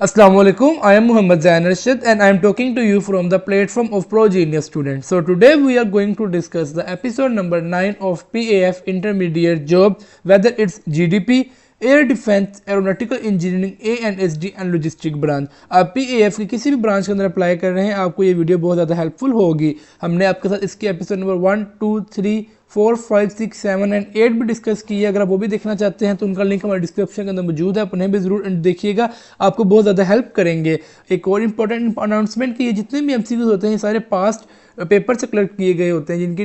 Assalamu alaikum. I am Muhammad Zain Rashid and I am talking to you from the platform of Pro Genius Students. So today we are going to discuss the episode number 9 of PAF Intermediate Job, whether it's GDP, air defence, aeronautical engineering, ANSD and logistic branch. आप PAF की किसी भी branch के अंदर apply कर रहे हैं, आपको ये वीडियो बहुत ज़्यादा हेल्पफुल होगी। हमने आपके साथ इसके एपिसोड नंबर 1, 2, 3, 4, 5, 6, 7 एंड 8 भी डिस्कस की है। अगर आप वो भी देखना चाहते हैं तो उनका लिंक हमारे डिस्क्रिप्शन के अंदर मौजूद है, आप उन्हें भी जरूर देखिएगा, आपको बहुत ज़्यादा हेल्प करेंगे। एक और इंपॉर्टेंट अनाउंसमेंट की, जितने भी MCQs होते हैं सारे पास्ट पेपर से कलेक्ट किए गए होते हैं, जिनकी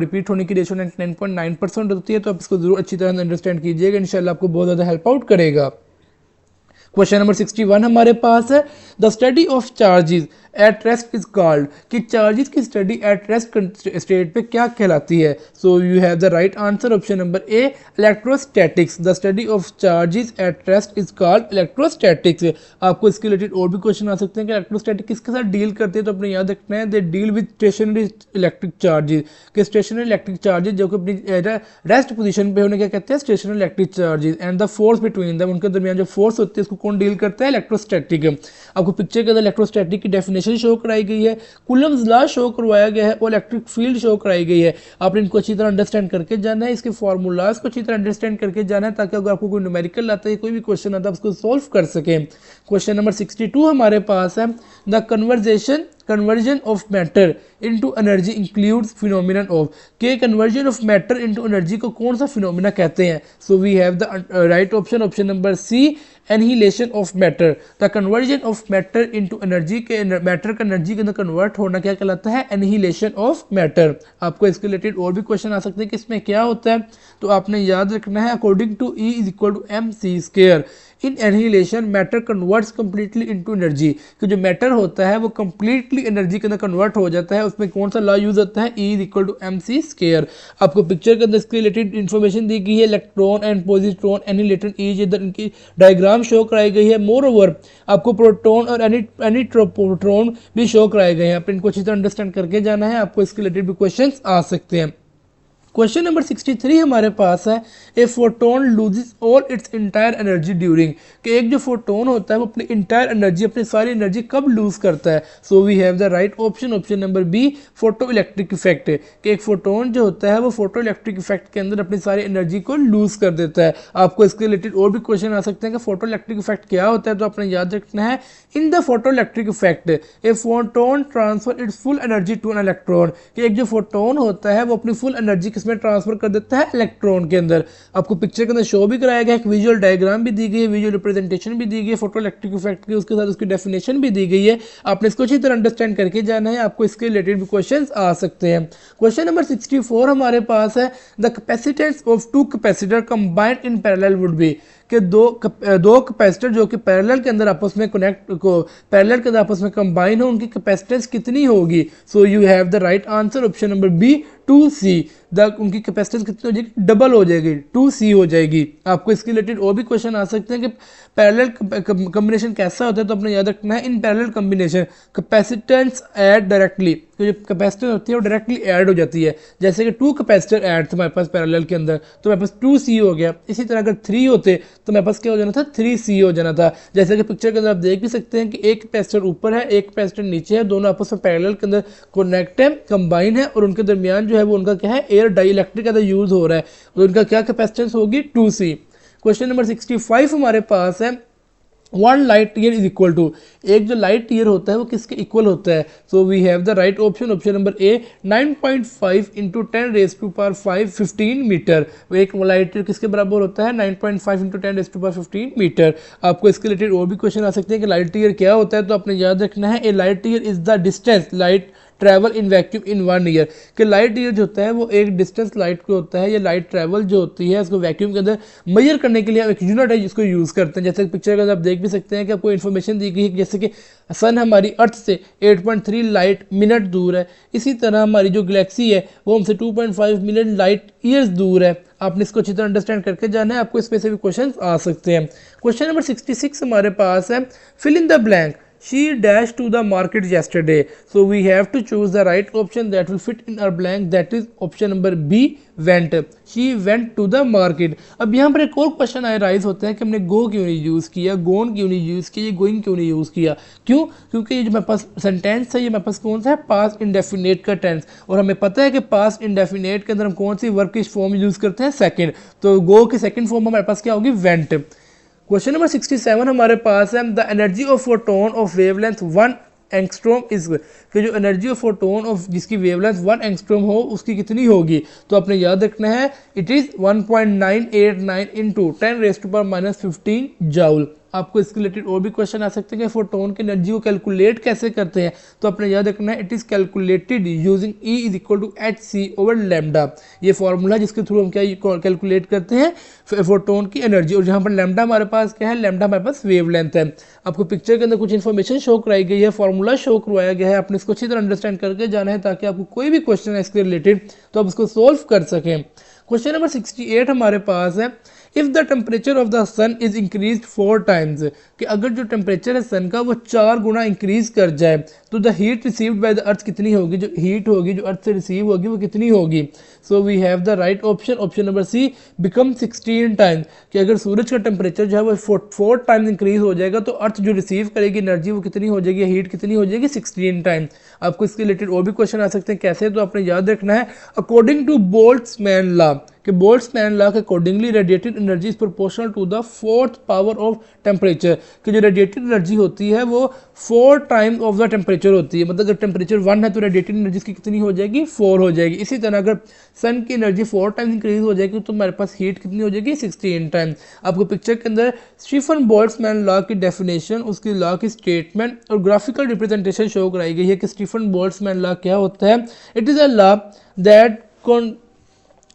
रिपीट होने की रेशो 99.9% होती है, तो आप इसको जरूर अच्छी तरह से अंडरस्टैंड कीजिएगा, इंशाल्लाह आपको बहुत ज़्यादा हेल्प आउट करेगा। क्वेश्चन नंबर 61 हमारे पास है, the study of charges at rest is called, कि चार्जेस की स्टडी एट रेस्ट स्टेट पे क्या कहलाती है। सो you have the right answer, option number A, electrostatics. The study of charges at rest is called electrostatics. आपको इसके related और भी क्वेश्चन आ सकते हैं कि इलेक्ट्रोस्टैटिक किसके साथ डील करते हैं, तो अपने याद रखना है, they deal with stationary electric charges, कि स्टेशनरी इलेक्ट्रिक चार्जेस जो कि अपनी रेस्ट पोजीशन पे होने क्या कहते हैं, stationary electric charges, and the force between them, उनके दरमियान जो फोर्स होती है उसको कौन डील करता है, इलेक्ट्रोस्टैटिक। आपको पिक्चर के अंदर इलेक्ट्रोस्टैटिक की डेफिनेशन शो कराई गई है, कूलम्स लॉ शो करवाया गया है और इलेक्ट्रिक फील्ड शो कराई गई है। आपने इनको अच्छी तरह अंडरस्टैंड करके जाना है, इसके फार्मूलाज को अच्छी तरह अंडरस्टैंड करके जाना है, ताकि अगर आपको कोई न्यूमेरिकल आता है, कोई भी क्वेश्चन आता है, उसको सॉल्व कर सके। क्वेश्चन नंबर 62 हमारे पास है, the conversion of matter into energy includes phenomenon of, के conversion of matter into energy को कौन सा फिनोमिना कहते हैं। So we have the right option, option number C, annihilation of matter. The conversion of matter into energy, के matter का energy के अंदर कन्वर्ट होना क्या कहलाता है, एनहिलेशन ऑफ मैटर। आपको इसके रिलेटेड और भी क्वेश्चन आ सकते हैं कि इसमें क्या होता है, तो आपने याद रखना है, according to E is equal to mc²। In annihilation matter converts completely into energy, कि जो मैटर होता है वो कंप्लीटली एनर्जी के अंदर कन्वर्ट हो जाता है। उसमें कौन सा लॉ यूज होता है, E is equal to mc²। आपको पिक्चर के अंदर इसके रिलेटेड इन्फॉर्मेशन दी गई है, electron and positron annihilated each other, इनकी डायग्राम शो कराई गई है। मोर ओवर आपको प्रोटॉन और एनीट्रोपोट्रॉन भी शो कराए गए हैं। आप इनको अच्छी तरह अंडरस्टैंड करके जाना है, आपको इसके रिलेटेड भी क्वेश्चन आ सकते हैं। क्वेश्चन नंबर 63 हमारे पास है, a photon loses all it's entire energy during, कि एक जो फोटोन होता है वो अपनी इंटायर एनर्जी, अपनी सारी एनर्जी कब लूज करता है। So we have the right option, option number B, photoelectric effect, कि एक फोटोन जो होता है वो फोटो इलेक्ट्रिक इफेक्ट के अंदर अपनी सारी एनर्जी को लूज कर देता है। आपको इसके रिलेटेड और भी क्वेश्चन आ सकते हैं कि फोटो इलेक्ट्रिक इफेक्ट क्या होता है, तो आपने याद रखना है, in the photoelectric effect a photon transfer its full energy to an electron, कि एक जो फोटोन होता है वो अपनी फुल एनर्जी किसमें ट्रांसफर कर देता है, इलेक्ट्रॉन के अंदर। आपको पिक्चर के अंदर शो भी कराया गया, एक विजुअल डायग्राम भी दी गई है, विजुअल रिप्रेजेंटेशन भी दी गई है फोटो इलेक्ट्रिक इफेक्ट की, उसके साथ उसकी डेफिनेशन भी दी गई है। आपने इसको अच्छी तरह अंडरस्टैंड करके जाना है, आपको इसके रिलेटेड भी क्वेश्चन आ सकते हैं। क्वेश्चन नंबर 64 हमारे पास है, the capacitance of two capacitor combined in parallel would be, कि दो कैपेसिटर जो कि पैरेलल के अंदर आपस में पैरेलल के अंदर आपस में कंबाइन हो, उनकी कैपेसिटेंस कितनी होगी। So you have the right answer, option number B, 2c। उनकी कैपेसिटेंस कितनी हो जाएगी, डबल हो जाएगी, 2c हो जाएगी। आपको इसके रिलेटेड और भी क्वेश्चन आ सकते हैं कि पैरेलल कॉम्बिनेशन कैसा होता है, तो आपने याद रखना है, in parallel combination capacitance add directly, तो जो कैपेसिटेंस होती है वो डायरेक्टली ऐड हो जाती है। जैसे कि 2 कैपेसिटर ऐड थे हमारे पास पैरेलल के अंदर, तो मेरे पास 2c हो गया। इसी तरह अगर 3 होते तो मेरे पास क्या हो जाना था, 3c हो जाना था। जैसे कि पिक्चर के अंदर आप देख भी सकते हैं कि एक कैपेसिटर ऊपर है, एक कैपेसिटर नीचे है, दोनों आपस में पैरेलल के अंदर कनेक्ट है, कंबाइन है, और उनके दरमियान जो है वो उनका क्या है, एयर डाई इलेक्ट्रिक का यूज हो रहा है, तो उनका क्या कैपेसिटेंस होगी, 2c। क्वेश्चन नंबर 65 हमारे पास है, 1 light year is equal to, एक जो लाइट ईयर होता है वो किसके इक्वल होता है। So we have the right option, option number A, 9.5 into 10⁵ 15 meter. एक लाइट ईयर किसके बराबर होता है, 9.5 इंटू 10⁵15 मीटर। आपको इसके रिलेटेड और भी क्वेश्चन आ सकते हैं कि लाइट ईयर क्या होता है, तो आपने याद रखना है, a light year is the distance light travel in vacuum in 1 year, कि लाइट ईयर जो होता है वो एक डिस्टेंस लाइट को होता है, या लाइट ट्रैवल जो होती है उसको वैक्यूम के अंदर मेजर करने के लिए हम एक यूनिट है जिसको यूज़ करते हैं। जैसे पिक्चर के अंदर आप देख भी सकते हैं कि आपको इन्फॉर्मेशन दी गई है, जैसे कि सन हमारी अर्थ से 8.3 लाइट मिनट दूर है, इसी तरह हमारी जो गैलेक्सी है वो हमसे 2.5 मिलियन लाइट ईयर्स दूर है। आपने इसको अच्छी तरह अंडरस्टैंड करके जाना है, आपको इसमें से भी क्वेश्चन आ सकते हैं। क्वेश्चन नंबर 66 हमारे पास है, fill in the blank, she dash to the market yesterday. So we have to choose the right option that will fit in our blank, that is option number B, went. She went to the market. अब यहाँ पर एक और question rise होता है कि हमने गो क्यों नहीं यूज़ किया, गोन क्यों नहीं यूज़ किया, गोइंग क्यों नहीं यूज़ किया, क्यों? क्योंकि ये जो मेरे पास सेंटेंस है ये मेरे पास कौन सा है, पास्ट इंडेफिनेट का टेंस, और हमें पता है कि पास्ट इंडेफिनेट के अंदर हम कौन सी वर्ब की फॉर्म यूज़ करते हैं, सेकंड। तो गो की सेकंड फॉर्म हमारे पास क्या होगी, वेंट। क्वेश्चन नंबर 67 हमारे पास है, the energy of photon of wavelength 1 angstrom is, कि जो एनर्जी ऑफ फोटोन ऑफ जिसकी वेवलेंथ 1 एंगस्ट्रॉम हो उसकी कितनी होगी। तो आपने याद रखना है इट इज़ 1.989 इंटू 10⁻⁻15 जूल। आपको इसके रिलेटेड और भी क्वेश्चन आ सकते हैं कि फोटोन की एनर्जी को कैलकुलेट कैसे करते हैं। तो आपने याद रखना है it is calculated using E is equal to hc/λ। ये फॉर्मूला जिसके थ्रू हम क्या कैलकुलेट करते हैं फोटोन की एनर्जी, और जहाँ पर लैम्डा हमारे पास क्या है, लैम्डा हमारे पास वेवलेंथ है। आपको पिक्चर के अंदर कुछ इन्फॉर्मेशन शो कराई गई है, फॉर्मूला शो करवाया गया है, आपने इसको अच्छी तरह अंडरस्टैंड करके जाना है ताकि आपको कोई भी क्वेश्चन है इसके रिलेटेड तो आप उसको सोल्व कर सकें। क्वेश्चन नंबर 68 हमारे पास है, if the temperature of the sun is increase 4 times, कि अगर जो टेम्परेचर है सन का वो 4 गुना इंक्रीज कर जाए तो the heat received by the earth कितनी होगी, जो हीट होगी जो अर्थ से रिसीव होगी वो कितनी होगी। So we have the right option, option number C, become 16 times, कि अगर सूरज का टेम्परेचर जो है वो 4 टाइम्स इंक्रीज हो जाएगा तो अर्थ जो रिसीव करेगी एनर्जी वो कितनी हो जाएगी, हीट कितनी हो जाएगी, 16 टाइम्स। आपको इसके रिलेटेड और भी क्वेश्चन आ सकते हैं, कैसे? तो आपने याद रखना है अकॉर्डिंग टू बोल्ट्जमैन लॉ, कि बोल्ट्जमैन लॉ के accordingly radiated energy is proportional to the 4th power of temperature, कि जो रेडिएटेड एनर्जी होती है वो 4 टाइम्स ऑफ द टेम्परेचर होती है। मतलब अगर टेम्परेचर 1 है तो रेडिएटेड एनर्जी की कितनी हो जाएगी, 4 हो जाएगी। इसी तरह अगर सन की एनर्जी 4 टाइम्स इंक्रीज हो जाएगी तो हमारे पास हीट कितनी हो जाएगी, 16 टाइम्स। आपको पिक्चर के अंदर स्टीफन बोल्ट्जमैन लॉ की डेफिनेशन, उसकी लॉ की स्टेटमेंट और ग्राफिकल रिप्रेजेंटेशन शो कराई गई है कि स्टीफन बोल्ट्जमैन लॉ क्या होता है। It is a law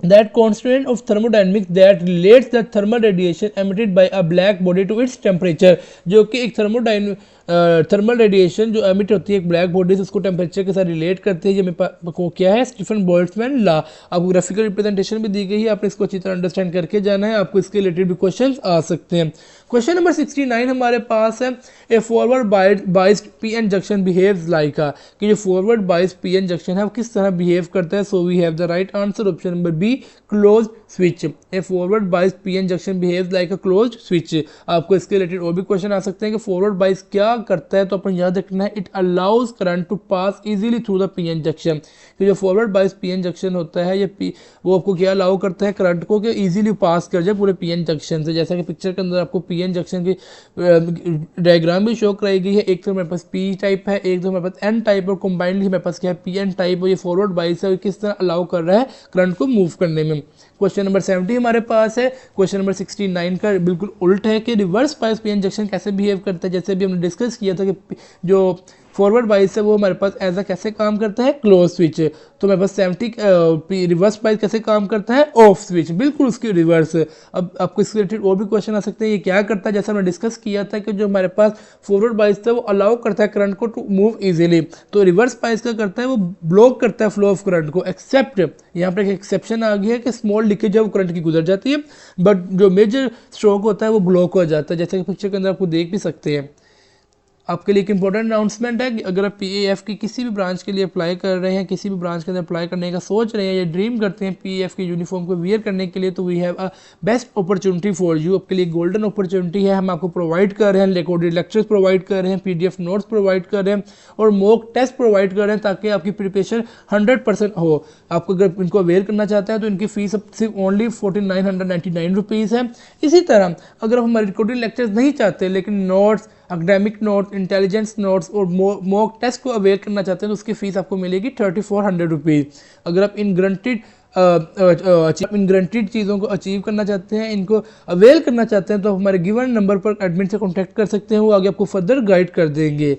that constraint of thermodynamics that relates the thermal radiation emitted by a black body to its temperature, जो कि एक थर्मल रेडिएशन जो एमिट होती है एक ब्लैक बॉडी से उसको टेम्परेचर के साथ रिलेट करते हैं। ये मेरे को क्या है, स्टीफन बोल्ट्जमैन लॉ। आपको ग्राफिकल रिप्रेजेंटेशन भी दी गई है, आपने इसको अच्छी तरह अंडरस्टैंड करके जाना है, आपको इसके रिलेटेड भी क्वेश्चन आ सकते हैं। क्वेश्चन नंबर 69 हमारे पास है, a forward biased PN junction behaves like a, कि जो फॉरवर्ड बाइस्ड पीएन जंक्शन है वो किस तरह बिहेव करता है। So we have the right answer, option number B, close switch. A forward biased PN junction behaves like a closed switch. आपको इसके रिलेटेड और भी क्वेश्चन आ सकते हैं कि फॉरवर्ड बाइस क्या करता है। तो अपन याद रखना है it allows current to pass easily through the PN junction, कि जो फॉरवर्ड बाइस पीएन जंक्शन होता है ये वो आपको क्या अलाउ करता है, करंट को कि इजीली पास कर जाए पूरे पीएन जंक्शन से। जैसा कि पिक्चर के अंदर आपको पीएन जंक्शन की डायग्राम भी शो कराई गई है, एक तो हमारे पास पी टाइप है, एक तो हमारे पास एन टाइप, और कंबाइंडली हमारे पास क्या है, पीएन टाइप। और ये फॉरवर्ड बाइस है किस तरह अलाउ कर रहा है करंट को मूव करने में। क्वेश्चन नंबर 70 हमारे पास है, क्वेश्चन नंबर 69 का बिल्कुल उल्ट है कि रिवर्स बाइस पीएन जंक्शन कैसे बिहेव करता है। जैसे भी हमने डिस्कस किया था कि जो फॉरवर्ड बाइस है वो हमारे पास एज अ कैसे काम करता है, क्लोज स्विच। तो मेरे पास 70 रिवर्स बाइस कैसे काम करता है, ऑफ स्विच, बिल्कुल उसकी रिवर्स। अब आपको इसके रिलेटेड और भी क्वेश्चन आ सकते हैं, ये क्या करता है। जैसे हमने डिस्कस किया था कि जो हमारे पास फॉरवर्ड बाइस था वो अलाउ करता है करंट को टू मूव इजीली, तो रिवर्स बाइस का करता है वो ब्लॉक करता है फ्लो ऑफ करंट को। एक्सेप्ट यहाँ पर एक एक्सेप्शन आ गया है कि स्मॉल लीकेज है वो करंट की गुजर जाती है, बट जो मेजर स्ट्रोक होता है वो ब्लॉक हो जाता है, जैसे कि पिक्चर के अंदर आपको देख भी सकते हैं। आपके लिए एक इंपॉर्टेंट अनाउंसमेंट है कि अगर आप पीएएफ की किसी भी ब्रांच के लिए अप्लाई कर रहे हैं, किसी भी ब्रांच के अंदर अप्लाई करने का सोच रहे हैं या ड्रीम करते हैं पीएएफ की यूनिफॉर्म को वियर करने के लिए, तो we have a best opportunity for you. आपके लिए गोल्डन अपॉर्चुनिटी है, हम आपको प्रोवाइड कर रहे हैं, रिकॉर्डेड लेक्चर्स प्रोवाइड कर रहे हैं, पीडीएफ नोट्स प्रोवाइड कर रहे हैं और मॉक टेस्ट प्रोवाइड कर रहे हैं ताकि आपकी प्रिपरेशन 100% हो। आपको अगर इनको अवेयर करना चाहते हैं तो इनकी फीस अब सिर्फ ओनली 4999 रुपीज़ है। इसी तरह अगर आप हमारे रिकॉर्डेड लेक्चर्स नहीं चाहते लेकिन notes, academic notes, intelligence notes और मॉक टेस्ट को अवेयर करना चाहते हैं तो उसकी फीस आपको मिलेगी 3400 रुपीज़। अगर आप इन ग्रंटेड चीज़ों को अचीव करना चाहते हैं, इनको अवेयर करना चाहते हैं, तो हमारे गिवन नंबर पर एडमिन से कॉन्टैक्ट कर सकते हैं, वो आगे आपको फर्दर गाइड कर देंगे।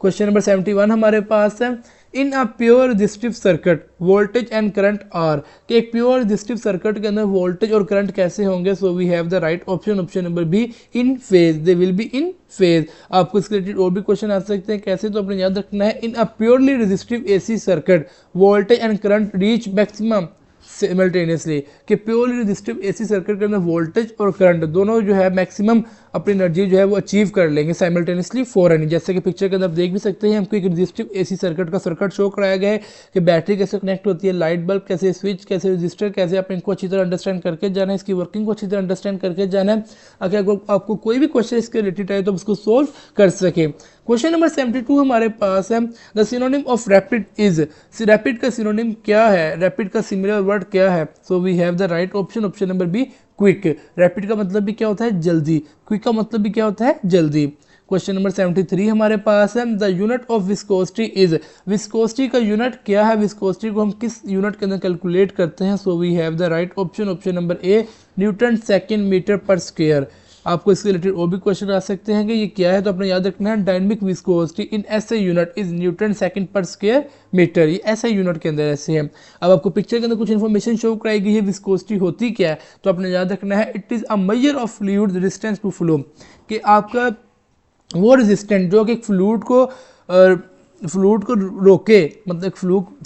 क्वेश्चन नंबर 71 हमारे पास है, in a pure resistive circuit voltage and current are, कि एक प्योर रेजिस्टिव सर्किट के अंदर वोल्टेज और करंट कैसे होंगे। So we have the right option, option number B, in phase, they will be in phase. आपको इसके रिलेटेड और भी क्वेश्चन आ सकते हैं, कैसे, तो अपने याद रखना है in a purely resistive AC circuit voltage and current reach maximum simultaneously, कि प्योरली रेजिस्टिव एसी सर्किट के अंदर वोल्टेज और करंट दोनों जो है मैक्सिमम अपनी एनर्जी जो है वो अचीव कर लेंगे साइमल्टेनियसली फॉर रनिंग। जैसे कि पिक्चर के अंदर आप देख भी सकते हैं, हमको एक रेजिस्टिव एसी सर्किट का सर्किट शो कराया गया है कि बैटरी कैसे कनेक्ट होती है, लाइट बल्ब कैसे, स्विच कैसे, रजिस्टर कैसे, आप इनको अच्छी तरह अंडरस्टैंड करके जाना है, इसकी वर्किंग को अच्छी तरह अंडरस्टैंड करके जाना है। अगर आपको कोई भी क्वेश्चन इसके रिलेटेड आए तो उसको सोल्व कर सके। क्वेश्चन नंबर 72 हमारे पास है, the synonym of rapid is, rapid का सिनोनिम क्या है, रैपिड का सिमिलर वर्ड क्या है। So we have the right option, option number B quick. Rapid का मतलब भी क्या होता है, जल्दी, क्विक का मतलब भी क्या होता है, जल्दी। क्वेश्चन नंबर 73 हमारे पास है, the unit of viscosity is, viscosity का यूनिट क्या है, विस्कोसिटी को हम किस यूनिट के अंदर कैलकुलेट करते हैं। So we have the right option, option number A newton second meter per square. आपको इसके रिलेटेड और भी क्वेश्चन आ सकते हैं कि ये क्या है, तो अपने याद रखना है, डायनेमिक विस्कोसिटी इन ऐसे यूनिट इज न्यूटन सेकंड पर स्क्वायर मीटर, ये ऐसे यूनिट के अंदर ऐसे है। अब आपको पिक्चर के अंदर कुछ इन्फॉर्मेशन शो कराई गई है, विस्कोसिटी होती क्या है, तो अपने याद रखना है, it is a measure of fluid resistance to flow, कि आपका वो रेजिस्टेंट जो कि फ्लूइड को रोके, मतलब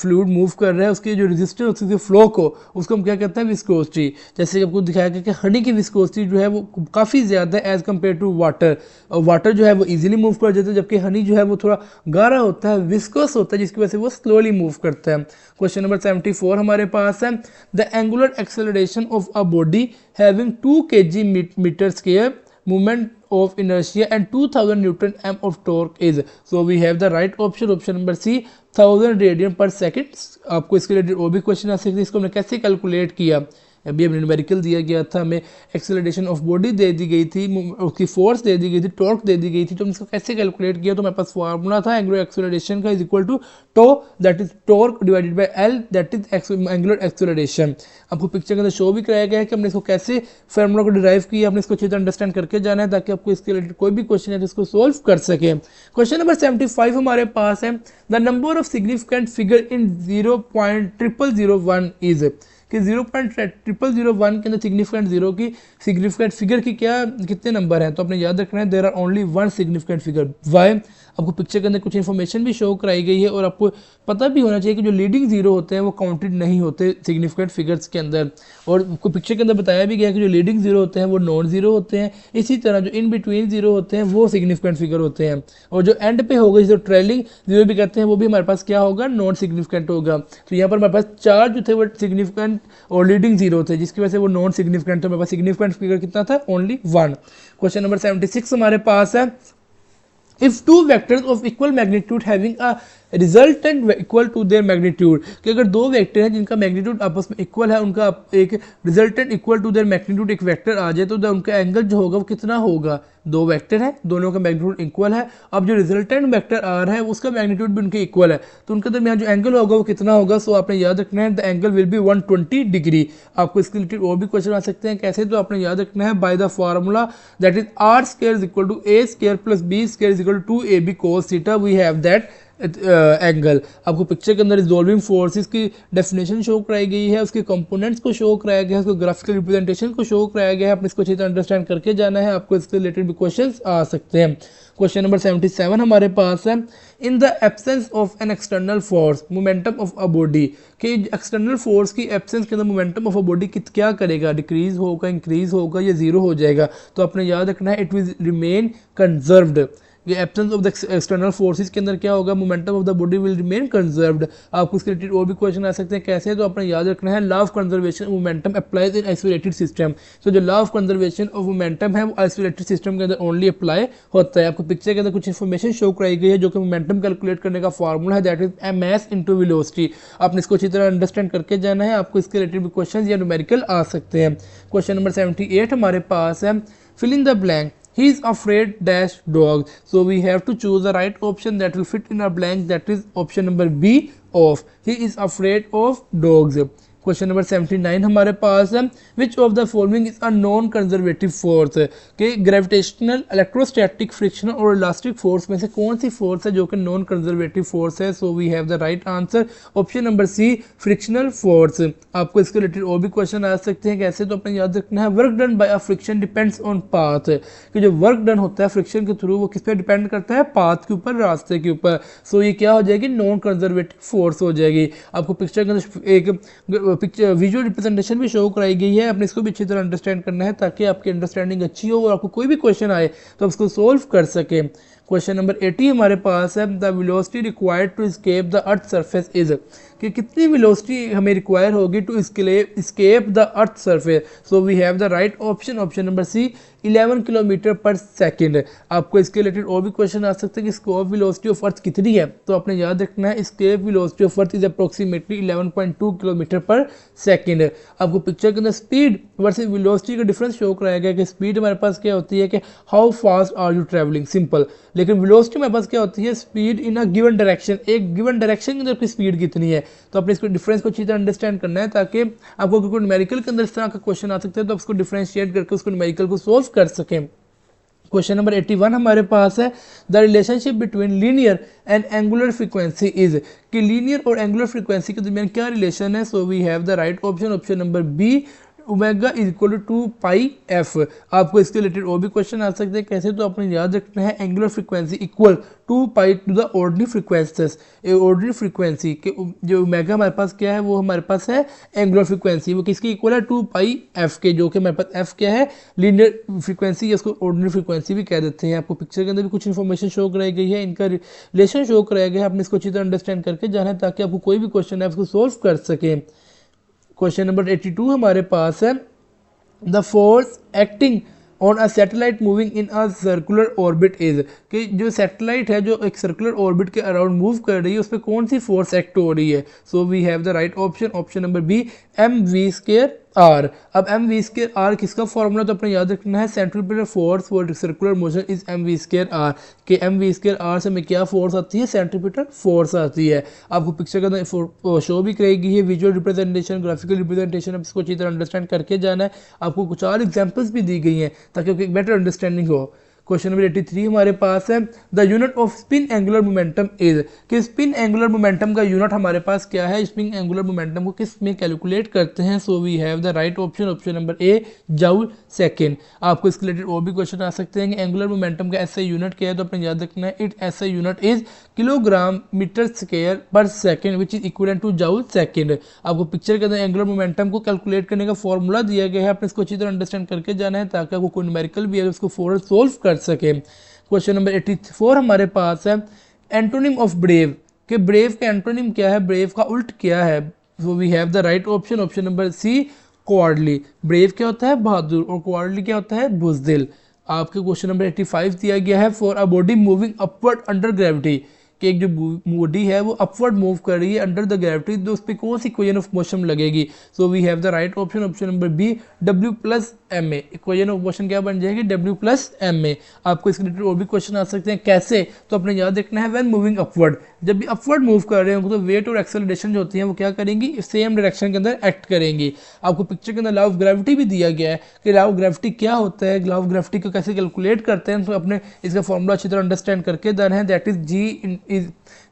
फ्लूइड मूव कर रहा है, उसके जो रेजिस्टेंस उसके फ्लो को, उसको हम क्या कहते हैं, विस्कोसिटी। जैसे कि आपको दिखाया गया कि हनी की विस्कोसिटी जो है वो काफ़ी ज़्यादा है एज़ कम्पेयर टू वाटर, और वाटर जो है वो इजीली मूव कर जाता है, जबकि हनी जो है वो थोड़ा गाढ़ा होता है, विस्कोस होता है, जिसकी वजह से वो स्लोली मूव करता है। क्वेश्चन नंबर 74 हमारे पास है, the angular acceleration of a body having 2 kg meter square moment of inertia and 2000 newton m of torque is, so we have the right option, option number C 1000 radian पर second. आपको इसके related और भी question आ सकते हैं, इसको हमने कैसे कैलकुलेट किया, अभी हमें न्यूमेरिकल दिया गया था, हमें एक्सेलरेशन ऑफ बॉडी दे दी गई थी, उसकी फोर्स दे दी गई थी, टॉर्क दे दी गई थी, तो हमने इसको कैसे कैलकुलेट किया, तो हमारे पास फार्मूला था एंगुलर एक्सेलरेशन का is equal to tau that is torque divided by L that is angular acceleration. आपको पिक्चर के अंदर शो भी कराया गया है कि हमने इसको कैसे फार्मूला को डिराइव किया, हमने इसको अच्छी तरह अंडरस्टैंड करके जाना है ताकि आपको इसके रिलेटेड कोई भी क्वेश्चन है तो इसको सोल्व कर सके। क्वेश्चन नंबर 75 हमारे पास है, the number of significant figure in 0.0001 is, कि 0.0001 के अंदर सिग्निफिकेंट जीरो की सिग्निफिकेंट फिगर की क्या कितने नंबर हैं, तो आपने याद रखना है, there are only one significant figure. Why, आपको पिक्चर के अंदर कुछ इन्फॉर्मेशन भी शो कराई गई है, और आपको पता भी होना चाहिए कि जो लीडिंग जीरो होते हैं वो काउंटेड नहीं होते सिग्निफिकेंट फिगर्स के अंदर, और आपको पिक्चर के अंदर बताया भी गया कि जो लीडिंग जीरो होते हैं वो नॉन जीरो होते हैं, इसी तरह जो इन बिटवीन जीरो होते हैं वो सिग्निफिकेंट फिगर होते हैं, और जो एंड पे होगा जिसे ट्रेलिंग जीरो भी कहते हैं वो भी हमारे पास क्या होगा, नॉन सिग्निफिकेंट होगा। तो यहाँ पर हमारे पास चार जो थे वो सिग्निफिकेंट और लीडिंग जीरो थे, जिसकी वजह से वो नॉन सिग्निफिकेंट थे, हमारे पास सिग्निफिकेंट फिगर कितना था, ओनली वन। क्वेश्चन नंबर 76 हमारे पास है, if two vectors of equal magnitude having a resultant equal to their magnitude, कि अगर दो वेक्टर हैं जिनका मैग्नीट्यूड आपस में इक्वल है, उनका एक resultant equal to their magnitude एक वेक्टर आ जाए, तो उनका एंगल जो होगा वो कितना होगा, दो वेक्टर है दोनों का मैग्नीट्यूड इक्वल है, अब जो रिजल्टेंट वेक्टर आ रहा है उसका मैग्नीट्यूड भी उनके इक्वल है, तो उनके दरमियान जो एंगल होगा वो कितना होगा। सो आपने याद रखना है, the angle will be 120 degree. आपको इसके रिलेटेड और भी क्वेश्चन आ सकते हैं, कैसे, तो आपने याद रखना है, by the formula that is R square is equal to A square plus B square is equal to 2ab cos theta, we have that angle. आपको पिक्चर के अंदर रिजॉल्विंग फोर्सेस की डेफिनेशन शो कराई गई है, उसके कंपोनेंट्स को show कराया गया है, उसको ग्राफिकल रिप्रेजेंटेशन को शो कराया गया है, आपने इसको अच्छी तरह अंडरस्टैंड करके जाना है, आपको इसके रिलेटेड भी क्वेश्चंस आ सकते हैं। क्वेश्चन नंबर 77 हमारे पास है, in the absence of an external force momentum of a body, कि एक्सटर्नल फोर्स की एब्सेंस के अंदर मोमेंटम ऑफ अ बॉडी क्या करेगा, डिक्रीज होगा, इंक्रीज होगा या जीरो हो जाएगा, तो आपने याद रखना है, इट विल रिमेन कंजर्व्ड। ये absence of the external forces के अंदर क्या होगा, momentum of the body will remain conserved. आपको इसके रिलेटेड और भी क्वेश्चन आ सकते हैं, कैसे, तो आपने याद रखना है, law of conservation momentum applies in isolated system. तो जो law of conservation of momentum है वो आइसोलेटेड सिस्टम के अंदर ओनली अप्लाई होता है। आपको पिक्चर के अंदर कुछ इन्फॉर्मेशन शो कराई गई है, जो कि मोमेंटम कैलकुलेट करने का फार्मूला है, that is MS into velocity. आपने इसको अच्छी तरह अंडरस्टैंड करके जाना है, आपको इसके रिलेटेड भी क्वेश्चन या न्यूमेरिकल आ सकते हैं। क्वेश्चन नंबर 78 हमारे पास है, fill in the blank, he is afraid dash dog, so we have to choose the right option that will fit in our blank, that is option number B of he is afraid of dogs। Question number 79 हमारे पास है, which of the following is a non conservative force, कि gravitational, electrostatic, frictional और elastic force में से कौन सी force है जो कि नॉन कंजर्वेटिव फोर्स है। So we have the right answer, option number C frictional force. आपको इसके रिलेटेड और भी क्वेश्चन आ सकते हैं, कैसे, तो अपने याद रखना है, work done by a friction depends on path, कि जो वर्क डन होता है फ्रिक्शन के थ्रू वो किस पे डिपेंड करता है, पाथ के ऊपर, रास्ते के ऊपर। सो ये क्या हो जाएगी, नॉन कंजर्वेटिव फोर्स हो जाएगी। आपको पिक्चर के अंदर एक पिक्चर विजुअल रिप्रेजेंटेशन भी शो कराई गई है, आपने इसको भी अच्छी तरह अंडरस्टैंड करना है ताकि आपकी अंडरस्टैंडिंग अच्छी हो और आपको कोई भी क्वेश्चन आए तो आप उसको सोल्व कर सके। क्वेश्चन नंबर 80 हमारे पास है, the velocity required to escape the earth surface is, कि कितनी वेलोसिटी हमें रिक्वायर होगी to escape the earth surface. So we have the right option, option number C 11 kilometer per second. आपको इसके रिलेटेड और भी क्वेश्चन आ सकते हैं कि स्कोप वेलोसिटी ऑफ अर्थ कितनी है, तो आपने याद रखना है escape velocity of earth is approximately 11.2 kilometer per second. आपको पिक्चर के अंदर स्पीड वर्सेस वेलोसिटी का डिफरेंस शो कराया गया कि स्पीड हमारे पास क्या होती है कि how fast are you travelling, simple, लेकिन वेलोसिटी हमारे पास क्या होती है speed in a given direction, एक गिवन डायरेक्शन के अंदर की स्पीड कितनी है। तो आपने इसको डिफरेंस को अच्छी तरह अंडरस्टैंड करना है ताकि आपको कोई न्यूमेरिकल के अंदर इस तरह का क्वेश्चन आ सकता है तो आप उसको डिफरेंशिएट करके उसको न्यूमेरिकल को सोल्व कर सकें। क्वेश्चन नंबर 81 हमारे पास है, the relationship between linear and angular frequency is, कि लीनियर और एंगुलर फ्रीक्वेंसी के दरमियान क्या रिलेशन है। So we have the right option, option number B omega is equal to 2πf। आपको इसके रिलेटेड और भी क्वेश्चन आ सकते हैं, कैसे, तो आपने याद रखना है angular frequency equal 2π to the ordinary frequencies. Ordinary frequency के जो ओमेगा हमारे पास क्या है वो हमारे पास है एंगुलर फ्रीक्वेंसी, वो किसकी इक्वल है 2πf के, जो कि हमारे पास f क्या है लीनियर फ्रीक्वेंसी या उसको ऑर्डिनरी फ्रीक्वेंसी भी कह देते हैं। आपको पिक्चर के अंदर भी कुछ इन्फॉर्मेशन शो कराई गई है, इनका रिलेशन शो कराया गया है, आपने इसको अच्छी तरह अंडरस्टैंड करके जाना है ताकि आपको कोई भी क्वेश्चन है उसको सोल्व कर सकें। क्वेश्चन नंबर 82 हमारे पास है, the force acting on a satellite moving in a circular orbit is, कि जो सैटेलाइट है जो एक सर्कुलर ऑर्बिट के अराउंड मूव कर रही है उस पर कौन सी फोर्स एक्ट हो रही है। So we have the right option, option number B mv²r। अब mv²r किसका फॉर्मूला, तो अपने याद रखना है centripetal force for circular motion is mv²r, कि mv²r से हमें क्या फोर्स आती है सेंट्रीपिटल फोर्स आती है। आपको पिक्चर के अंदर शो भी करेगी है विजुअल रिप्रेजेंटेशन, ग्राफिकल रिप्रेजेंटेशन, अब इसको अच्छी तरह अंडरस्टैंड करके जाना है। आपको कुछ और एग्जाम्पल्स भी दी गई हैं ताकि आपको एक बेटर अंडरस्टैंडिंग हो। क्वेश्चन नंबर 83 हमारे पास है, the unit off spin angular momentum is, कि स्पिन एंगुलर मोमेंटम का यूनिट हमारे पास क्या है, स्पिन एंगुलर मोमेंटम को किस में कैलकुलेट करते हैं। So we have the right option, option number A joule second. आपको इसके रिलेटेड और भी क्वेश्चन आ सकते हैं कि एंगुलर मोमेंटम का ऐसा यूनिट क्या है, तो अपने याद रखना है इट ऐसा unit is kilogram metre square per second which is equal to joule second. आपको पिक्चर के अंदर एंगुलर मोमेंटम को कैलकुलेट करने का फॉर्मूला दिया गया है, आपने इसको अच्छी तरह अंडरस्टैंड करके जाना है ताकि आपको कोई न्यूमेरिकल भी है उसको फौरन सोल्व कर सके। क्वेश्चन नंबर 84 हमारे पास है, एंटोनिम ऑफ ब्रेव, कि ब्रेव का एंटोनिम क्या है, ब्रेव का उल्ट क्या है। So we have the right option, option number C cowardly. Brave क्या होता है बहादुर और कॉवर्डली क्या होता है बुज़दिल। आपके क्वेश्चन नंबर 85 दिया गया है, for a body moving upward under gravity, कि एक जो बॉडी है वो अपवर्ड मूव कर रही है अंडर द ग्रेविटी, तो उस पर कौन सी इक्वेशन ऑफ मोशन लगेगी। So we have the right option, option number B W+ma। Equation of motion क्या बन जाएगी W+ma। आपको इसके रिलेटेड और भी क्वेश्चन आ सकते हैं, कैसे, तो अपने याद रखना है व्हेन मूविंग अपवर्ड, जब भी अपवर्ड मूव कर रहे होंगे तो वेट और एक्सेलरेशन जो होती है वो क्या करेंगी सेम डायरेक्शन के अंदर एक्ट करेंगी। आपको पिक्चर के अंदर लॉ ऑफ ग्रेविटी भी दिया गया है कि लॉ ऑफ ग्रेविटी क्या होता है, लॉ ऑफ ग्रेविटी को कैसे कैलकुलेट करते हैं, तो अपने इसका फॉर्मूला अच्छी तरह अंडरस्टैंड करके देना है, that is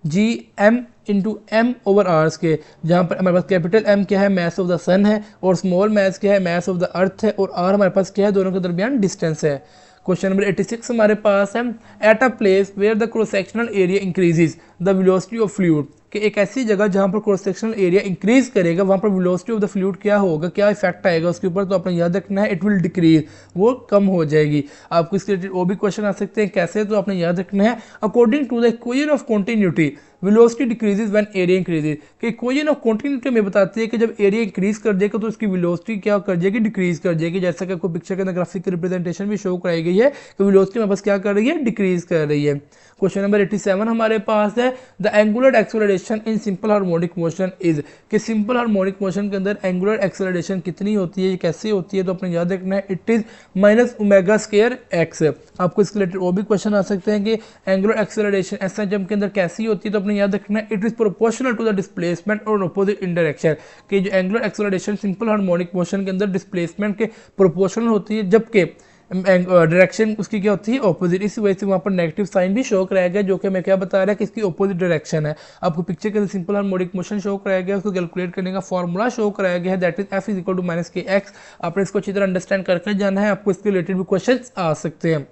Gm into M over R's के, जहाँ पर हमारे पास कैपिटल M क्या है मैस ऑफ द सन है और स्मॉल मैस क्या है मैस ऑफ द अर्थ है और R हमारे पास क्या है दोनों के दरमियान डिस्टेंस है। क्वेश्चन नंबर 86 हमारे पास है, at a place where the cross sectional area increases the velocity of fluid, कि एक ऐसी जगह जहाँ पर क्रॉस सेक्शनल एरिया इंक्रीज करेगा वहाँ पर वेलोसिटी ऑफ द फ्लूइड क्या होगा, क्या इफेक्ट आएगा उसके ऊपर, तो आपने याद रखना है इट विल डिक्रीज, वो कम हो जाएगी। आपको इसके रिलेटेड और भी क्वेश्चन आ सकते हैं, कैसे, तो आपने याद रखना है according to the equation of continuity velocity decreases when area increases, कि इक्वेशन ऑफ कॉन्टिन्यूटी में बताती है कि जब एरिया इंक्रीज कर जाएगा तो उसकी वेलोसिटी क्या कर जाएगी डिक्रीज कर जाएगी। जैसा कि आपको पिक्चर के अंदर ग्राफिक रिप्रेजेंटेशन भी शो कराई गई है कि वेलोसिटी में बस क्या कर रही है डिक्रीज कर रही है। क्वेश्चन नंबर 87 हमारे पास है, the angular acceleration in simple harmonic motion is, कि सिंपल हार्मोनिक मोशन के अंदर एंगुलर एक्सेलरेशन कितनी होती है, कैसे होती है, तो अपने याद रखना है इट इज -ω²x। आपको इसके रिलेटेड और भी क्वेश्चन आ सकते हैं कि एंगुलर एक्सेलरेशन ऐसा जब के अंदर कैसी होती है, तो अपने याद रखना है it is proportional to the displacement और ऑपोजिट इन डायरेक्शन, कि जो angular acceleration simple harmonic motion के अंदर डिस्प्लेसमेंट के प्रोपोर्शनल होती है जबकि डायरेक्शन उसकी क्या होती है ऑपोजिट, इसी वजह से वहाँ पर नेगेटिव साइन भी शो कराया गया जो कि मैं क्या बता रहा है कि इसकी ऑपोजिट डायरेक्शन है। आपको पिक्चर के अंदर सिंपल हार्मोनिक मोशन शो कराया गया, उसको कैलकुलेट करने का फॉर्मूला शो कराया गया है, दैट इज F = -kx। आपने इसको अच्छी तरह अंडरस्टैंड करके जाना है, आपको इसके रिलेटेड भी क्वेश्चन आ सकते हैं।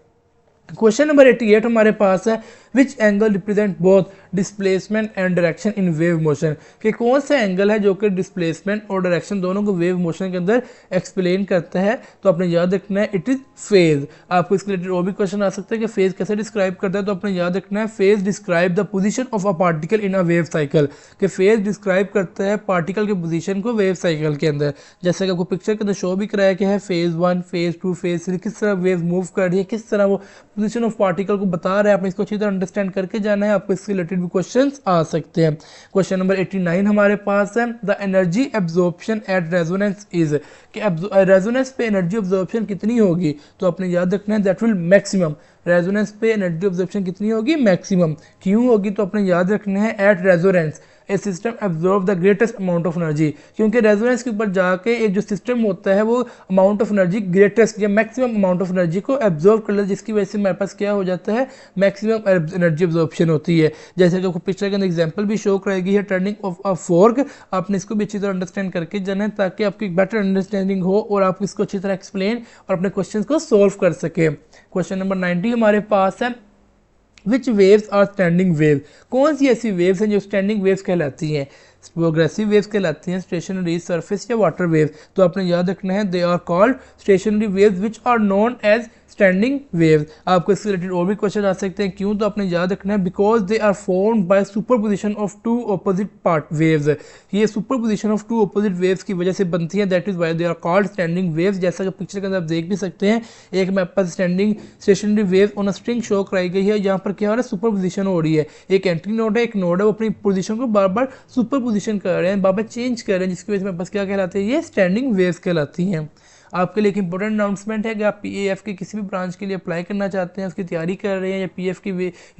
क्वेश्चन नंबर 88 हमारे पास है, which angle represent both displacement and direction in wave motion, कि कौन सा एंगल है जो कि डिस्प्लेसमेंट और डायरेक्शन दोनों को वेव मोशन के अंदर एक्सप्लेन करता है। तो आपने याद रखना है इट इज फेज। आपको इसके रिलेटेड और भी क्वेश्चन आ सकते हैं कि फेज कैसे डिस्क्राइब करता है, तो आपने याद रखना है phase describe the position of a particle in a wave cycle, कि फेज डिस्क्राइब करता है पार्टिकल के पोजीशन को वेव साइकिल के अंदर। जैसे कि आपको पिक्चर के अंदर शो भी कराया गया है फेज 1, फेज 2, फेज 3, किस तरह वेव मूव कर रही है, किस तरह वो पोजीशन ऑफ पार्टिकल को बता रहा है। आपने इसको अच्छी तरह अंडरस्टैंड करके जाना है, आपको इसके रिलेटेड भी क्वेश्चन आ सकते हैं। क्वेश्चन नंबर 89 हमारे पास है, the energy absorption at resonance is, कि रेजोनेंस पे एनर्जी एब्जॉर्प्शन कितनी होगी, तो आपने याद रखना है दैट विल मैक्सिमम। रेजोनेंस पे एनर्जी एब्जॉर्प्शन कितनी होगी, मैक्सिमम। क्यों होगी, तो आपने याद रखना है at resonance A system absorb the greatest amount of energy, क्योंकि रेजोनेंस के ऊपर जाके एक जो सिस्टम होता है वो अमाउंट ऑफ एनर्जी ग्रेटेस्ट या मैक्सिमम अमाउंट ऑफ एनर्जी को एब्जॉर्ब कर लेता है, जिसकी वजह से हमारे पास क्या हो जाता है, मैक्सिमम एनर्जी एब्जॉर्प्शन होती है। जैसे कि आपको पिक्चर के अंदर एग्जांपल भी शो कराएगी है टर्निंग ऑफ अ फोर्क, आपने इसको भी अच्छी तरह अंडरस्टैंड करके जाना है ताकि आपकी एक बेटर अंडरस्टैंडिंग हो और आप इसको अच्छी तरह एक्सप्लेन और अपने क्वेश्चन को सोल्व कर सके। क्वेश्चन नंबर 90 हमारे पास है, विच वेव्स आर स्टैंडिंग वेव, कौन सी ऐसी वेव्स हैं जो स्टैंडिंग वेव्स कहलाती हैं, प्रोग्रेसिव वेव्स कहलाती हैं, स्टेशनरी, सरफेस या वाटर वेव। तो आपने याद रखना है they are called stationary waves which are known as standing waves. आपको इससे रिलेटेड और भी क्वेश्चन आ सकते हैं, क्यों, तो आपने याद रखना है because they are formed by superposition of two opposite part waves, ये superposition of two opposite waves की वजह से बनती है, that is why they are called standing waves. जैसा कि पिक्चर के अंदर आप देख भी सकते हैं, एक हमारे पास standing stationary wave on a string show कराई गई है, यहाँ पर क्या हो रहा है, सुपरपोजिशन हो रही है। एक एंटी नोड है, एक नोड है, वो अपनी पोजिशन को बार बार सुपरपोजिशन कर रहे हैं, बार बार चेंज कर रहे हैं, जिसकी वजह से हमारे पास क्या कहलाते हैं, ये स्टैंडिंग वेव्स कहलाती हैं। आपके लिए एक इंपॉर्टेंट अनाउंसमेंट है कि आप पीएएफ के किसी भी ब्रांच के लिए अप्लाई करना चाहते हैं, उसकी तैयारी कर रहे हैं या पीएफ की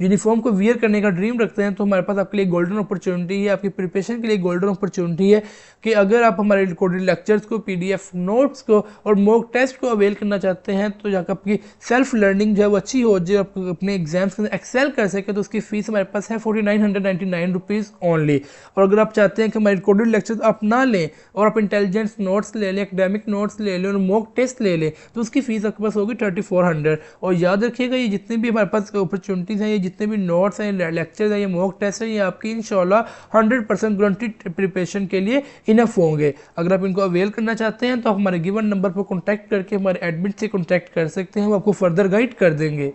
यूनिफॉर्म को वियर करने का ड्रीम रखते हैं, तो हमारे पास आपके लिए गोल्डन अपॉर्चुनिटी है, आपकी प्रिपरेशन के लिए गोल्डन अपॉर्चुनिटी है कि अगर आप हमारे रिकॉर्डेड लेक्चर्स को, पीडीएफ नोट्स को और मॉक टेस्ट को अवेल करना चाहते हैं, तो जाकर आपकी सेल्फ लर्निंग जो है वो अच्छी हो जाए, आप अपने एग्जाम्स के अंदर एक्सेल कर सके, तो उसकी फीस हमारे पास है 4999 रुपीज़ ओनली। और अगर आप चाहते हैं कि हमारे रिकॉर्डेड लेक्चर्स आप ना लें और आप इंटेलिजेंस नोट्स ले लें, एकेडमिक नोट्स ले लें और मॉक टेस्ट ले लें, तो उसकी फीस आपके पास होगी 3400। और याद रखिएगा ये जितने भी हमारे पास अपॉर्चुनिटीज़ हैं, ये जितने भी नोट्स हैं, लेक्चर्स हैं, ये मॉक टेस्ट हैं, ये आपकी इंशाल्लाह 100% गारंटीड प्रिपरेशन के लिए इनफ होंगे। अगर आप इनको अवेल करना चाहते हैं तो आप हमारे गिवन नंबर पर कॉन्टैक्ट करके हमारे एडमिट से कॉन्टैक्ट कर सकते हैं, वो आपको फर्दर गाइड कर देंगे।